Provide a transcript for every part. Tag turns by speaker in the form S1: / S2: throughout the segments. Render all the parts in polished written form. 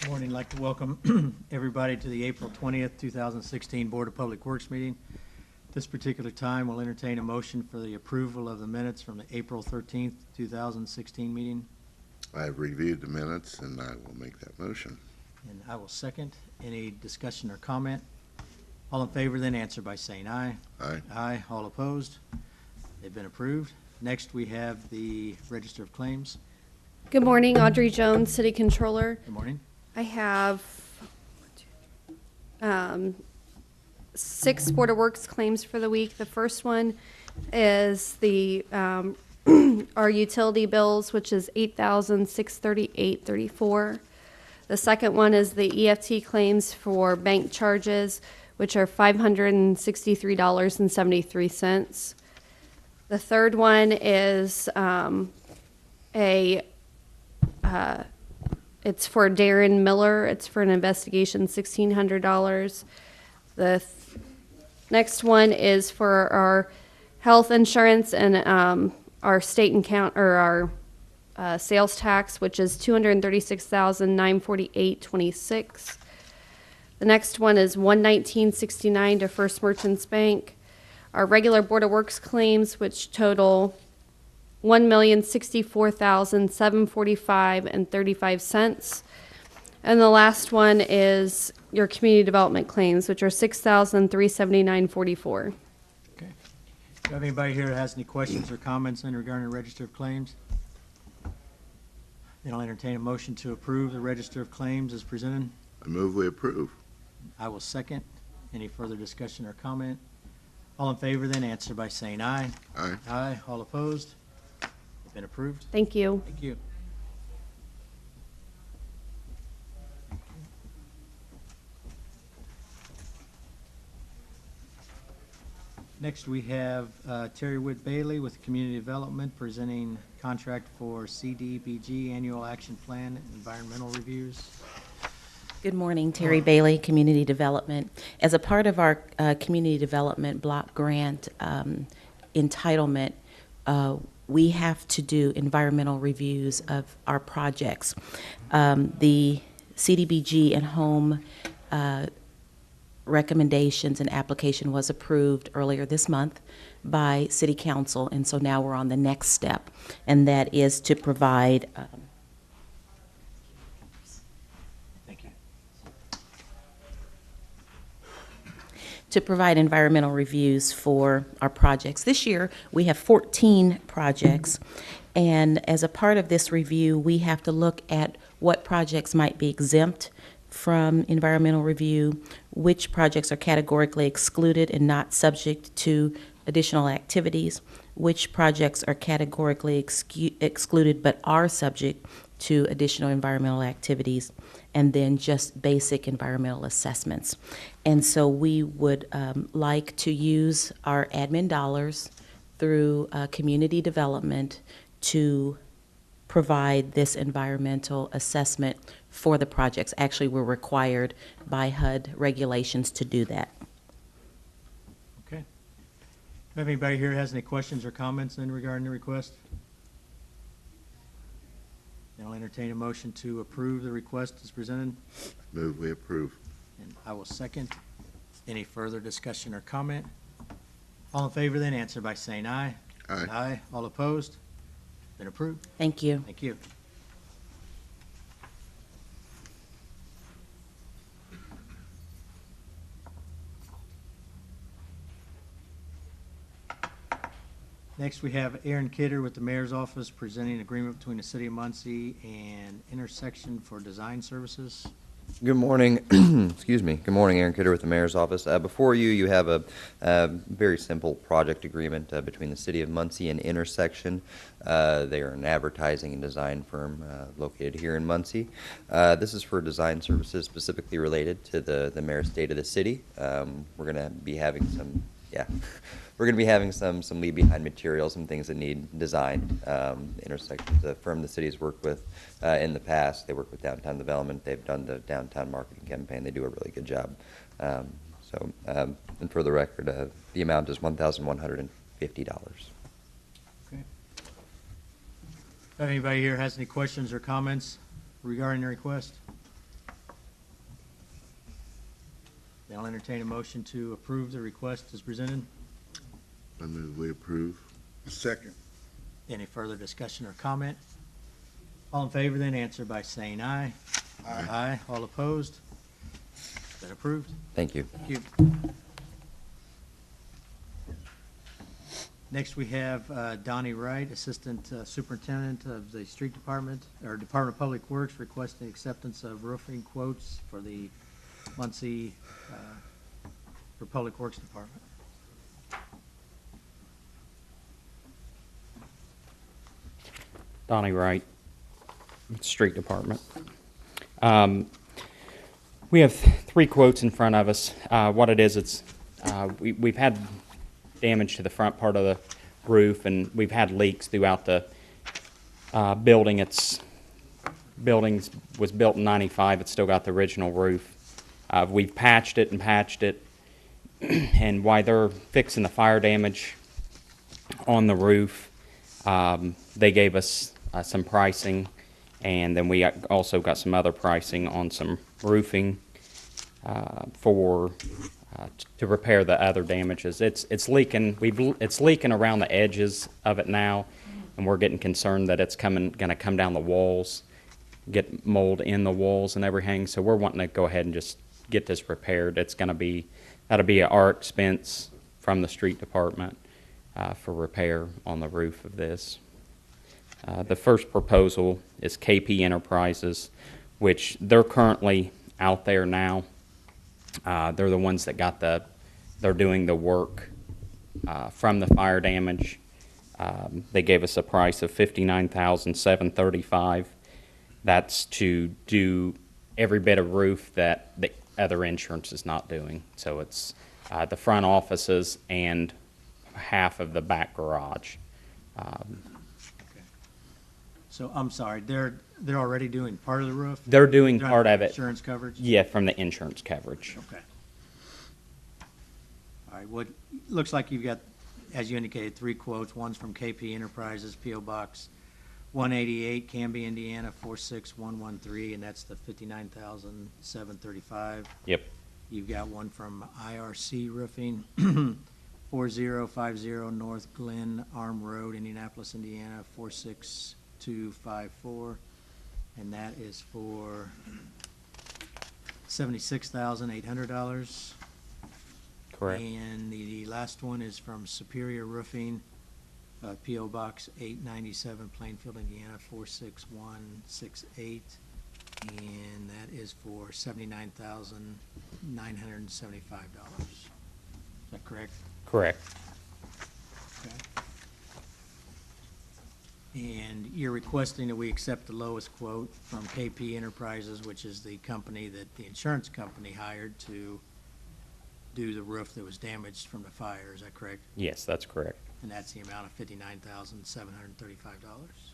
S1: Morning. I'd like to welcome everybody to the April 20th, 2016 Board of Public Works meeting. This particular time, we'll entertain a motion for the approval of the minutes from the April 13th, 2016 meeting.
S2: I have reviewed the minutes, and I will make that motion.
S1: And I will second. Any discussion or comment? All in favor, then answer by saying aye.
S2: Aye.
S1: Aye. All opposed? They've been approved. Next, we have the Register of Claims.
S3: Good morning, Audrey Jones, City Controller.
S1: Good morning.
S3: I have 6 Board of Works claims for the week. The first one is the our utility bills, which is $8,638.34. The second one is the EFT claims for bank charges, which are $563.73. The third one is it's for Darren Miller. It's for an investigation, $1,600. The next one is for our health insurance and our state and our sales tax, which is $236,948.26. The next one is $119.69 to First Merchants Bank. Our regular Board of Works claims, which total $1,064,745.35. And the last one is your community development claims, which are $6,379.44.
S1: Okay. Do you have anybody here that has any questions or comments in regarding the Register of Claims? Then I'll entertain a motion to approve the Register of Claims as presented.
S2: I move we approve.
S1: I will second. Any further discussion or comment? All in favor, then answer by saying aye.
S2: Aye.
S1: Aye. All opposed? Been approved.
S3: Thank you.
S1: Thank you. Next, we have Terry Wood Bailey with Community Development presenting contract for CDBG Annual Action Plan Environmental Reviews.
S4: Good morning, Terry Bailey, Community Development. As a part of our Community Development Block Grant entitlement, we have to do environmental reviews of our projects. The CDBG and home recommendations and application was approved earlier this month by City Council, and so now we're on the next step, and that is to provide
S1: Thank you.
S4: to provide environmental reviews for our projects. This year, we have 14 projects, and as a part of this review, we have to look at what projects might be exempt from environmental review, which projects are categorically excluded and not subject to additional activities, which projects are categorically excluded but are subject to additional environmental activities, and then just basic environmental assessments. And so we would like to use our admin dollars through community development to provide this environmental assessment for the projects. Actually, we're required by HUD regulations to do that.
S1: Okay. Do you have anybody here that has any questions or comments in regarding the request? Then I'll entertain a motion to approve the request as presented.
S2: Move we approve.
S1: And I will second. Any further discussion or comment? All in favor, then answer by saying aye.
S2: Aye.
S1: Aye. All opposed? Been approved.
S4: Thank you.
S1: Thank you. Next, we have Aaron Kidder with the Mayor's Office presenting an agreement between the City of Muncie and Intersection for Design Services.
S5: Good morning. Excuse me. Good morning, Aaron Kidder with the Mayor's Office. Before you, you have a very simple project agreement between the City of Muncie and Intersection. They are an advertising and design firm located here in Muncie. This is for design services specifically related to the Mayor's State of the City. We're going to be having some, we're going to be having some leave behind materials, some things that need designed. Intersection is a firm the city's worked with in the past. They work with downtown development. They've done the downtown marketing campaign. They do a really good job. And for the record, the amount is $1,150.
S1: Okay. If anybody here has any questions or comments regarding the request? Then I'll entertain a motion to approve the request as presented.
S2: I move we approve.
S6: Second.
S1: Any further discussion or comment? All in favor, then answer by saying aye.
S6: Aye.
S1: Aye. All opposed? Been approved.
S5: Thank you.
S1: Thank you. Next, we have Donnie Wright, Assistant Superintendent of the Street Department, or Department of Public Works, requesting acceptance of roofing quotes for the Muncie for Public Works Department.
S7: Donnie Wright, Street Department. We have 3 quotes in front of us. What it is, we've had damage to the front part of the roof, and we've had leaks throughout the building. Building was built in '95. It's still got the original roof. We've patched it, and while they're fixing the fire damage on the roof, they gave us some pricing, and then we also got some other pricing on some roofing to repair the other damages. It's leaking. It's leaking around the edges of it now, and we're getting concerned that it's going to come down the walls, get mold in the walls and everything. So we're wanting to go ahead and just get this repaired. That'll be at our expense from the street department for repair on the roof of this. The first proposal is KP Enterprises, which they're currently out there now. They're the ones that they're doing the work from the fire damage. They gave us a price of $59,735. That's to do every bit of roof that the other insurance is not doing. So it's the front offices and half of the back garage.
S1: So I'm sorry, they're already doing part of the roof?
S7: They're doing
S1: They're
S7: part
S1: under
S7: of it.
S1: Insurance coverage?
S7: Yeah, from the insurance coverage.
S1: Okay. All right, what, looks like you've got, as you indicated, 3 quotes. One's from KP Enterprises, P.O. Box 188, Canby, Indiana, 46113, and that's the $59,735.
S7: Yep.
S1: You've got one from IRC Roofing, 4050 North Glen Arm Road, Indianapolis, Indiana, 46254, and that is for $76,800.
S7: Correct.
S1: And the last one is from Superior Roofing, P.O. Box 897, Plainfield, Indiana, 46168. And that is for $79,975. Is that correct?
S7: Correct.
S1: Okay. And you're requesting that we accept the lowest quote from KP Enterprises, which is the company that the insurance company hired to do the roof that was damaged from the fire. Is that correct?
S7: Yes, that's correct.
S1: And that's the amount of $59,735.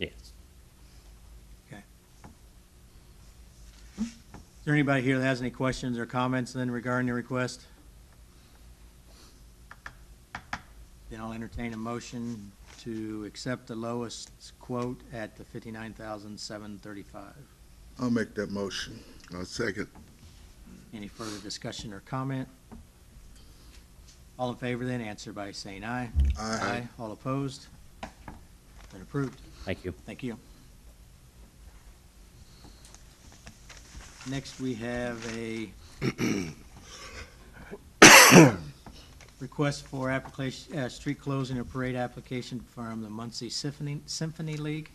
S7: Yes.
S1: Okay. Is there anybody here that has any questions or comments then regarding the request? Then I'll entertain a motion to accept the lowest quote at the $59,735.
S6: I'll make that motion.
S2: I'll second.
S1: Any further discussion or comment? All in favor then answer by saying aye.
S6: Aye.
S1: All opposed? Been approved.
S7: Thank you.
S1: Thank you. Next, we have a request for application, street closing or parade application from the Muncie Symphony League.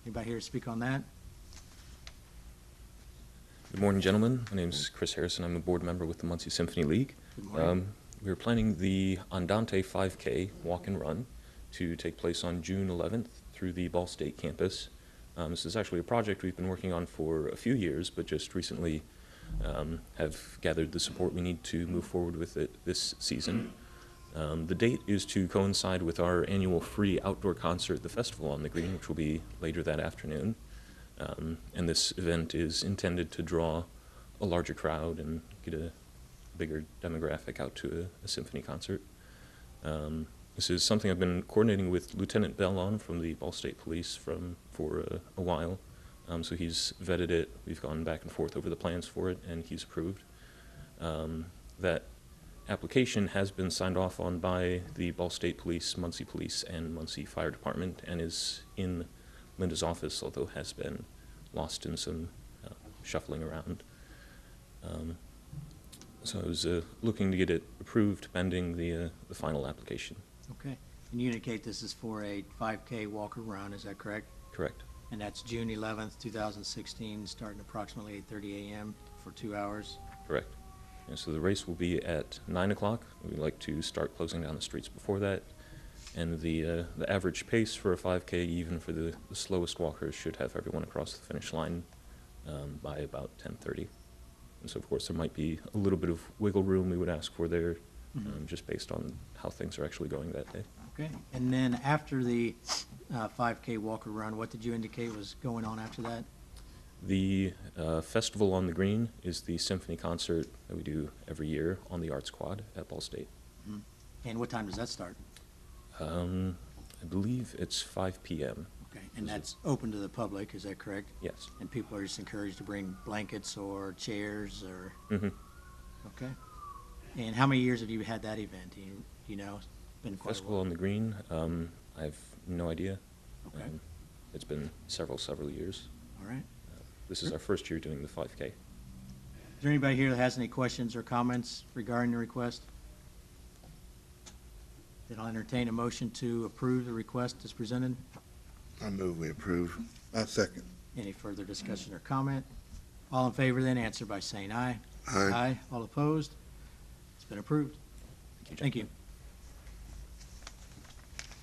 S1: Anybody here to speak on that?
S8: Good morning, gentlemen. My name is Chris Harrison. I'm a board member with the Muncie Symphony League.
S1: Good morning.
S8: We're planning the Andante 5K walk and run to take place on June 11th through the Ball State campus. This is actually a project we've been working on for a few years, but just recently have gathered the support we need to move forward with it this season. The date is to coincide with our annual free outdoor concert, the Festival on the Green, which will be later that afternoon. And this event is intended to draw a larger crowd and get a bigger demographic out to a symphony concert. This is something I've been coordinating with Lieutenant Bell on from the Ball State Police for a while. So he's vetted it. We've gone back and forth over the plans for it, and he's approved. That application has been signed off on by the Ball State Police, Muncie Police, and Muncie Fire Department, and is in Linda's office, although has been lost in some shuffling around. So I was looking to get it approved pending the final application.
S1: Okay. And you indicate this is for a 5K walk or run, is that correct?
S8: Correct.
S1: And that's June 11th, 2016, starting approximately 8:30 a.m. for 2 hours.
S8: Correct. And so the race will be at 9 o'clock. We'd like to start closing down the streets before that. And the average pace for a 5K, even for the slowest walkers, should have everyone across the finish line by about 10:30. And so, of course, there might be a little bit of wiggle room we would ask for there, just based on how things are actually going that day.
S1: Okay. And then after the 5K walk or run, what did you indicate was going on after that?
S8: The Festival on the Green is the symphony concert that we do every year on the Arts Quad at Ball State.
S1: And what time does that start?
S8: I believe it's 5 p.m.
S1: Okay. And that's open to the public, is that correct?
S8: Yes.
S1: And people are just encouraged to bring blankets or chairs or,
S8: Mm-hmm.
S1: okay. And how many years have you had that event? Do you know? It's been quite a
S8: Festival
S1: while.
S8: on the Green, I have no idea.
S1: Okay.
S8: It's been several years.
S1: All right.
S8: This is our first year doing the 5K.
S1: Is there anybody here that has any questions or comments regarding the request? Then I'll entertain a motion to approve the request as presented.
S2: I move we approve.
S6: I second.
S1: Any further discussion or comment? All in favor then answer by saying aye.
S2: Aye.
S1: All opposed? It's been approved. Thank you.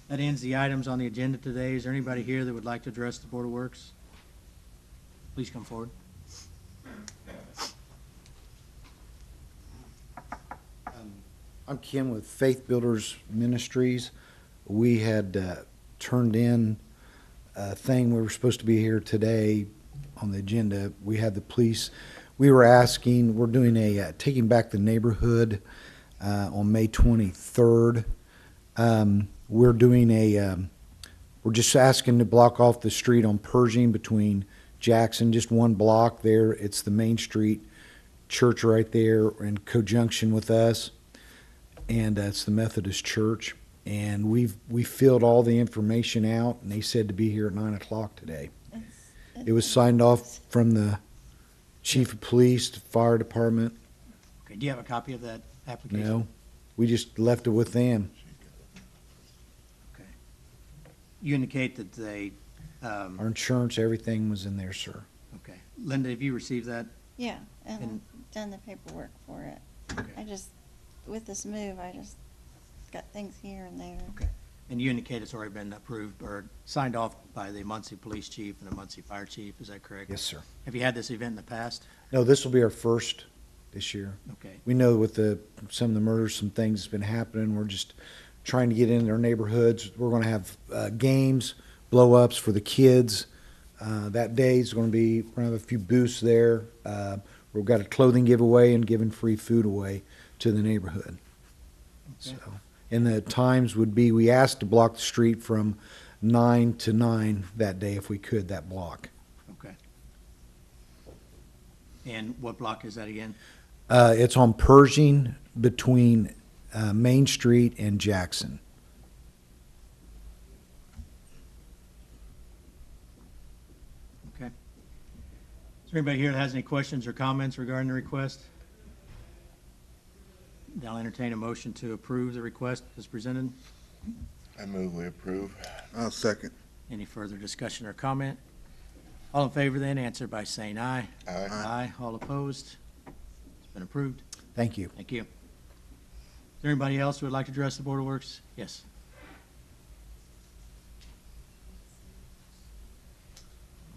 S1: That ends the items on the agenda today. Is there anybody here that would like to address the Board of Works? Please come forward.
S9: I'm Ken with Faith Builders Ministries. We had turned in a thing, we were supposed to be here today on the agenda. We had the police, we were asking, we're doing a Taking Back the Neighborhood on May 23rd. We're doing we're just asking to block off the street on Pershing between Jackson, just one block there. It's the Main Street church right there in conjunction with us. And it's the Methodist Church. And we filled all the information out, and they said to be here at 9 o'clock today. It was signed off from the chief of police, the fire department.
S1: Okay, do you have a copy of that application?
S9: No, we just left it with them.
S1: Okay. You indicate that they,
S9: Our insurance, everything was in there, sir.
S1: okay. Linda, have you received that?
S10: Yeah, and
S1: And-
S10: I've done the paperwork for it.
S1: Okay.
S10: I just, with this move, I just got things here and there.
S1: Okay. And you indicate it's already been approved or signed off by the Muncie Police Chief and the Muncie Fire Chief, is that correct?
S9: Yes, sir.
S1: Have you had this event in the past?
S9: No, this will be our first this year.
S1: Okay.
S9: We know with some of the murders, some things that's been happening. We're just trying to get in their neighborhoods. We're going to have games, blow-ups for the kids. That day is going to be, we're going to have a few booths there. We've got a clothing giveaway and giving free food away to the neighborhood.
S1: Okay.
S9: So, and the times would be, we asked to block the street from 9 to 9 that day if we could, that block.
S1: Okay. And what block is that again?
S9: It's on Pershing between Main Street and Jackson.
S1: Okay. Is there anybody here that has any questions or comments regarding the request? Then I'll entertain a motion to approve the request as presented.
S2: I move we approve.
S6: I'll second.
S1: Any further discussion or comment? All in favor then answer by saying aye.
S2: Aye.
S1: Aye. All opposed? It's been approved.
S9: Thank you.
S1: Thank you. Is there anybody else who would like to address the Board of Works? Yes.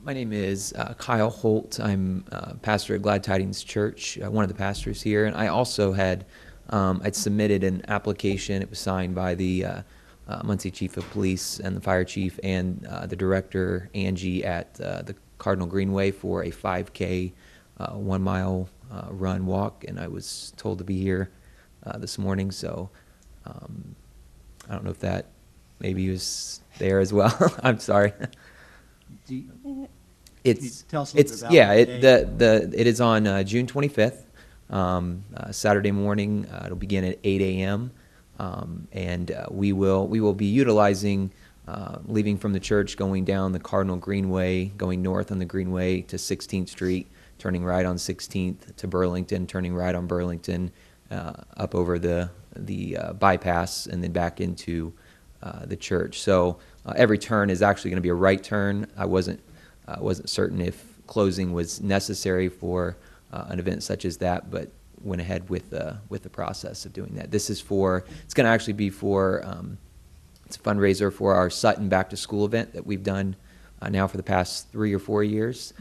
S11: My name is Kyle Holt. I'm pastor at Glad Tidings Church, one of the pastors here, and I also had I'd submitted an application. It was signed by the Muncie Chief of Police and the Fire Chief and the Director, Angie, at the Cardinal Greenway for a 5K 1 mile run walk, and I was told to be here this morning, so I don't know if that maybe was there as well. I'm sorry.
S1: Do you-
S11: It's
S1: Tell us a little bit about
S11: yeah.
S1: the
S11: It is on June 25th Saturday morning. It'll begin at 8 a.m. And we will be utilizing, leaving from the church, going down the Cardinal Greenway, going north on the Greenway to 16th Street, turning right on 16th to Burlington, turning right on Burlington, up over the bypass, and then back into the church. So every turn is actually going to be a right turn. I wasn't certain if closing was necessary for an event such as that, but went ahead with the process of doing that. This is it's going to actually be for, it's a fundraiser for our Sutton Back to School event that we've done now for the past 3 or 4 years.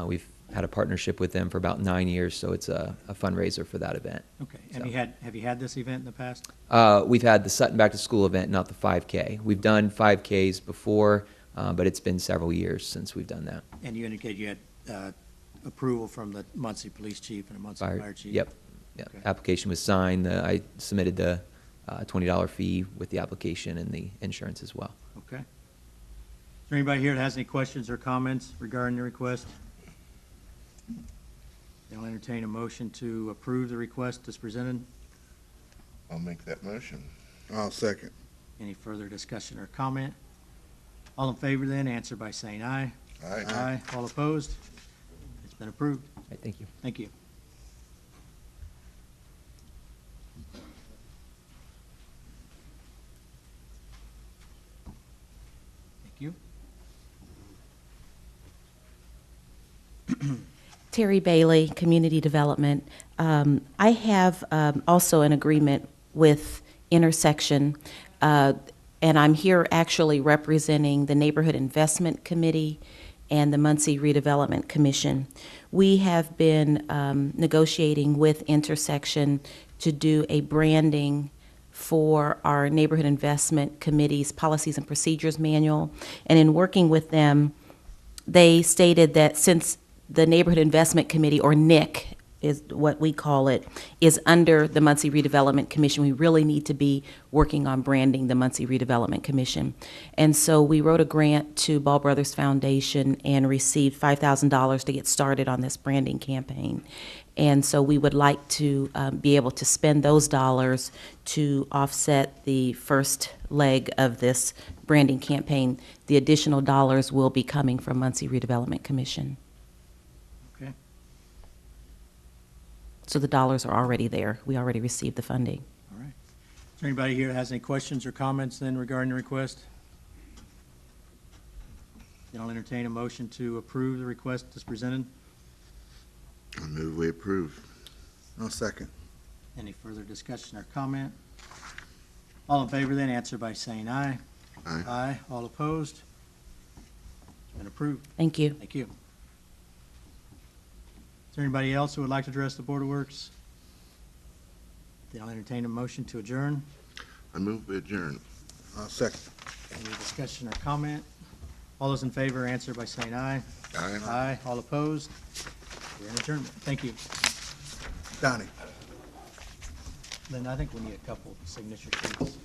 S11: We've had a partnership with them for about 9 years, so it's a fundraiser for that event.
S1: Okay.
S11: So.
S1: Have you had this event in the past?
S11: We've had the Sutton Back to School event, not the 5K. We've done 5Ks before, but it's been several years since we've done that.
S1: And you indicated you had approval from the Muncie Police Chief and the Muncie Fire Chief?
S11: Yep.
S1: Okay.
S11: Application was signed. I submitted the $20 fee with the application and the insurance as well.
S1: Okay. Is there anybody here that has any questions or comments regarding the request? I'll entertain a motion to approve the request as presented.
S2: I'll make that motion.
S6: I'll second.
S1: Any further discussion or comment? All in favor then, answer by saying aye.
S2: Aye.
S1: Aye. All opposed? It's been approved.
S11: All right, thank you.
S1: Thank you. Thank you.
S4: Terry Bailey, Community Development. I have also an agreement with Intersection, and I'm here actually representing the Neighborhood Investment Committee and the Muncie Redevelopment Commission. We have been negotiating with Intersection to do a branding for our Neighborhood Investment Committee's Policies and Procedures Manual. And in working with them, they stated that since the Neighborhood Investment Committee, or NIC is what we call it, is under the Muncie Redevelopment Commission, we really need to be working on branding the Muncie Redevelopment Commission. And so we wrote a grant to Ball Brothers Foundation and received $5,000 to get started on this branding campaign. And so we would like to be able to spend those dollars to offset the first leg of this branding campaign. The additional dollars will be coming from Muncie Redevelopment Commission.
S1: Okay.
S4: So the dollars are already there. We already received the funding.
S1: All right. Is there anybody here that has any questions or comments then regarding the request? Then I'll entertain a motion to approve the request as presented.
S2: I move we approve.
S6: I'll second.
S1: Any further discussion or comment? All in favor then, answer by saying aye.
S2: Aye.
S1: Aye. All opposed? It's been approved.
S4: Thank you.
S1: Thank you. Is there anybody else who would like to address the Board of Works? Then I'll entertain a motion to adjourn.
S2: I move we adjourn.
S6: I'll second.
S1: Any discussion or comment? All those in favor, answer by saying aye.
S2: Aye.
S1: Aye. All opposed? We're in adjournment. Thank you.
S6: Donnie.
S1: Lynn, I think we need a couple signature sheets.